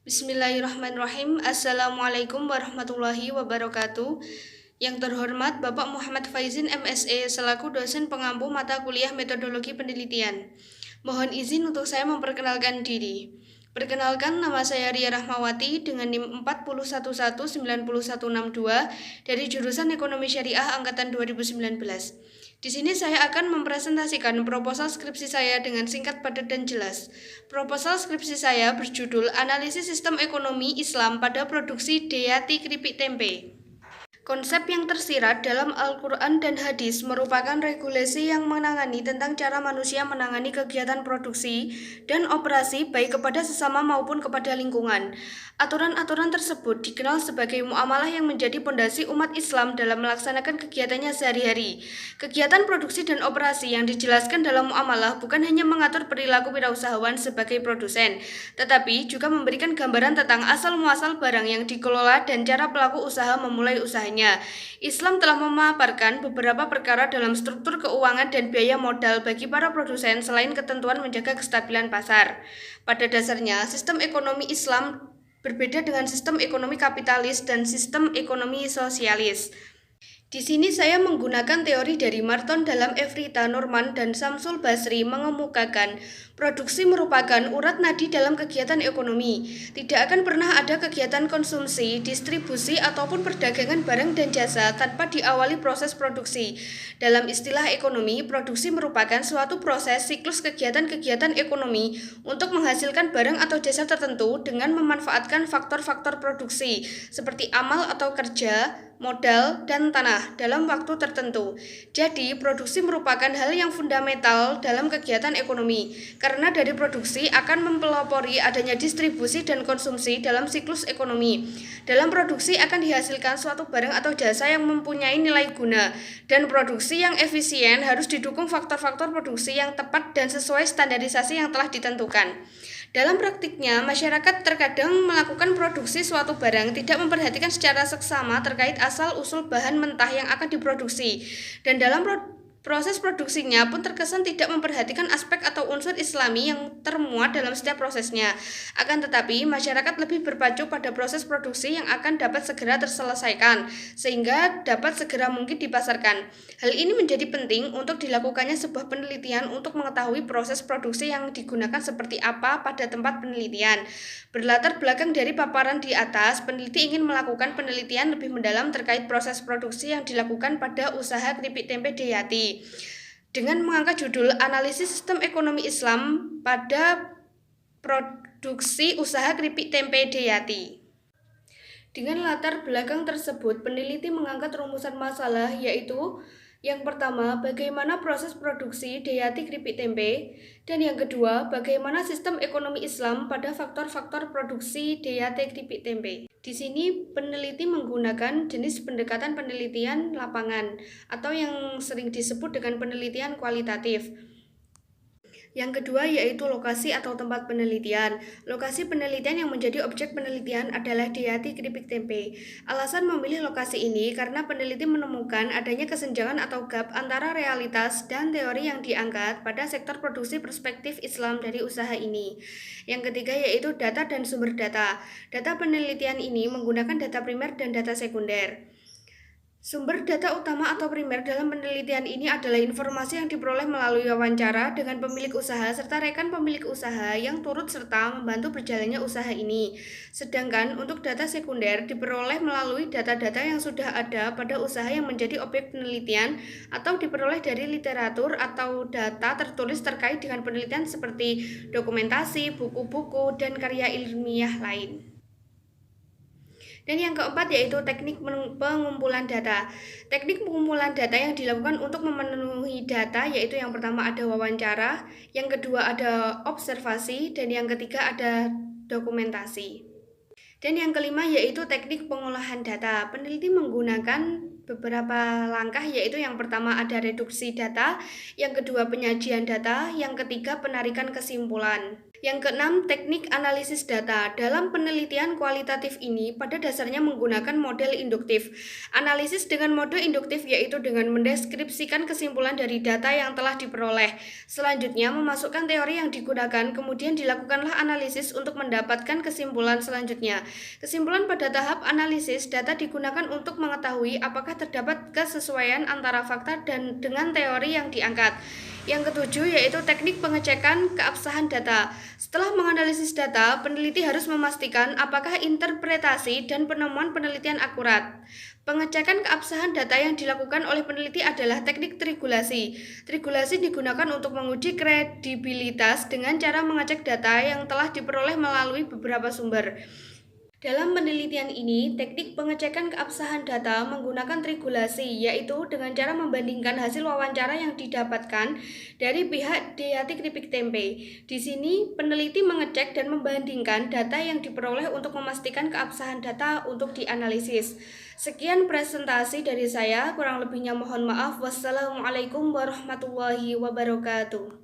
Bismillahirrahmanirrahim. Assalamualaikum warahmatullahi wabarakatuh. Yang terhormat Bapak Muhammad Faizin MSE selaku dosen pengampu mata kuliah metodologi penelitian. Mohon izin untuk saya memperkenalkan diri. Perkenalkan, nama saya Ria Rahmawati dengan NIM 401191162 dari jurusan Ekonomi Syariah angkatan 2019. Di sini saya akan mempresentasikan proposal skripsi saya dengan singkat, padat, dan jelas. Proposal skripsi saya berjudul Analisis Sistem Ekonomi Islam pada Produksi Deyati Keripik Tempe. Konsep yang tersirat dalam Al-Quran dan Hadis merupakan regulasi yang menangani tentang cara manusia menangani kegiatan produksi dan operasi baik kepada sesama maupun kepada lingkungan. Aturan-aturan tersebut dikenal sebagai muamalah yang menjadi pondasi umat Islam dalam melaksanakan kegiatannya sehari-hari. Kegiatan produksi dan operasi yang dijelaskan dalam muamalah bukan hanya mengatur perilaku wirausahawan sebagai produsen, tetapi juga memberikan gambaran tentang asal-muasal barang yang dikelola dan cara pelaku usaha memulai usahanya. Islam telah memaparkan beberapa perkara dalam struktur keuangan dan biaya modal bagi para produsen selain ketentuan menjaga kestabilan pasar. Pada dasarnya, sistem ekonomi Islam berbeda dengan sistem ekonomi kapitalis dan sistem ekonomi sosialis. Di sini saya menggunakan teori dari Marton dalam Efrita Norman dan Samsul Basri mengemukakan produksi merupakan urat nadi dalam kegiatan ekonomi. Tidak akan pernah ada kegiatan konsumsi, distribusi, ataupun perdagangan barang dan jasa tanpa diawali proses produksi. Dalam istilah ekonomi, produksi merupakan suatu proses siklus kegiatan-kegiatan ekonomi untuk menghasilkan barang atau jasa tertentu dengan memanfaatkan faktor-faktor produksi seperti amal atau kerja, modal, dan tanah dalam waktu tertentu. Jadi, produksi merupakan hal yang fundamental dalam kegiatan ekonomi, karena dari produksi akan mempelopori adanya distribusi dan konsumsi dalam siklus ekonomi. Dalam produksi akan dihasilkan suatu barang atau jasa yang mempunyai nilai guna, dan produksi yang efisien harus didukung faktor-faktor produksi yang tepat dan sesuai standarisasi yang telah ditentukan. Dalam praktiknya, masyarakat terkadang melakukan produksi suatu barang tidak memperhatikan secara seksama terkait asal-usul bahan mentah yang akan diproduksi, dan dalam proses produksinya pun terkesan tidak memperhatikan aspek atau unsur Islami yang termuat dalam setiap prosesnya. Akan tetapi, masyarakat lebih berpacu pada proses produksi yang akan dapat segera terselesaikan, sehingga dapat segera mungkin dipasarkan. Hal ini menjadi penting untuk dilakukannya sebuah penelitian untuk mengetahui proses produksi yang digunakan seperti apa pada tempat penelitian. Berlatar belakang dari paparan di atas, peneliti ingin melakukan penelitian lebih mendalam terkait proses produksi yang dilakukan pada usaha keripik tempe Deyati dengan mengangkat judul Analisis Sistem Ekonomi Islam pada Produksi Usaha Keripik Tempe Deyati. Dengan latar belakang tersebut, peneliti mengangkat rumusan masalah, yaitu yang pertama, bagaimana proses produksi Deyati keripik tempe, dan yang kedua, bagaimana sistem ekonomi Islam pada faktor-faktor produksi Deyati keripik tempe. Di sini peneliti menggunakan jenis pendekatan penelitian lapangan atau yang sering disebut dengan penelitian kualitatif. Yang kedua yaitu lokasi atau tempat penelitian. Lokasi penelitian yang menjadi objek penelitian adalah Deyati keripik tempe. Alasan memilih lokasi ini karena peneliti menemukan adanya kesenjangan atau gap antara realitas dan teori yang diangkat pada sektor produksi perspektif Islam dari usaha ini. Yang ketiga yaitu data dan sumber data. Data penelitian ini menggunakan data primer dan data sekunder. Sumber data utama atau primer dalam penelitian ini adalah informasi yang diperoleh melalui wawancara dengan pemilik usaha serta rekan pemilik usaha yang turut serta membantu berjalannya usaha ini. Sedangkan untuk data sekunder diperoleh melalui data-data yang sudah ada pada usaha yang menjadi objek penelitian atau diperoleh dari literatur atau data tertulis terkait dengan penelitian seperti dokumentasi, buku-buku, dan karya ilmiah lain. Dan yang keempat yaitu teknik pengumpulan data. Teknik pengumpulan data yang dilakukan untuk memenuhi data yaitu yang pertama ada wawancara, yang kedua ada observasi, dan yang ketiga ada dokumentasi. Dan yang kelima yaitu teknik pengolahan data. Peneliti menggunakan beberapa langkah yaitu yang pertama ada reduksi data, yang kedua penyajian data, yang ketiga penarikan kesimpulan. Yang keenam, teknik analisis data. Dalam penelitian kualitatif ini, pada dasarnya menggunakan model induktif. Analisis dengan mode induktif yaitu dengan mendeskripsikan kesimpulan dari data yang telah diperoleh. Selanjutnya, memasukkan teori yang digunakan, kemudian dilakukanlah analisis untuk mendapatkan kesimpulan selanjutnya. Kesimpulan pada tahap analisis data digunakan untuk mengetahui apakah terdapat kesesuaian antara fakta dan dengan teori yang diangkat. Yang ketujuh yaitu teknik pengecekan keabsahan data. Setelah menganalisis data, peneliti harus memastikan apakah interpretasi dan penemuan penelitian akurat. Pengecekan keabsahan data yang dilakukan oleh peneliti adalah teknik trigulasi. Trigulasi digunakan untuk menguji kredibilitas dengan cara mengecek data yang telah diperoleh melalui beberapa sumber. Dalam penelitian ini, teknik pengecekan keabsahan data menggunakan trigulasi, yaitu dengan cara membandingkan hasil wawancara yang didapatkan dari pihak Deatik-Tempe. Di sini, peneliti mengecek dan membandingkan data yang diperoleh untuk memastikan keabsahan data untuk dianalisis. Sekian presentasi dari saya, kurang lebihnya mohon maaf. Wassalamualaikum warahmatullahi wabarakatuh.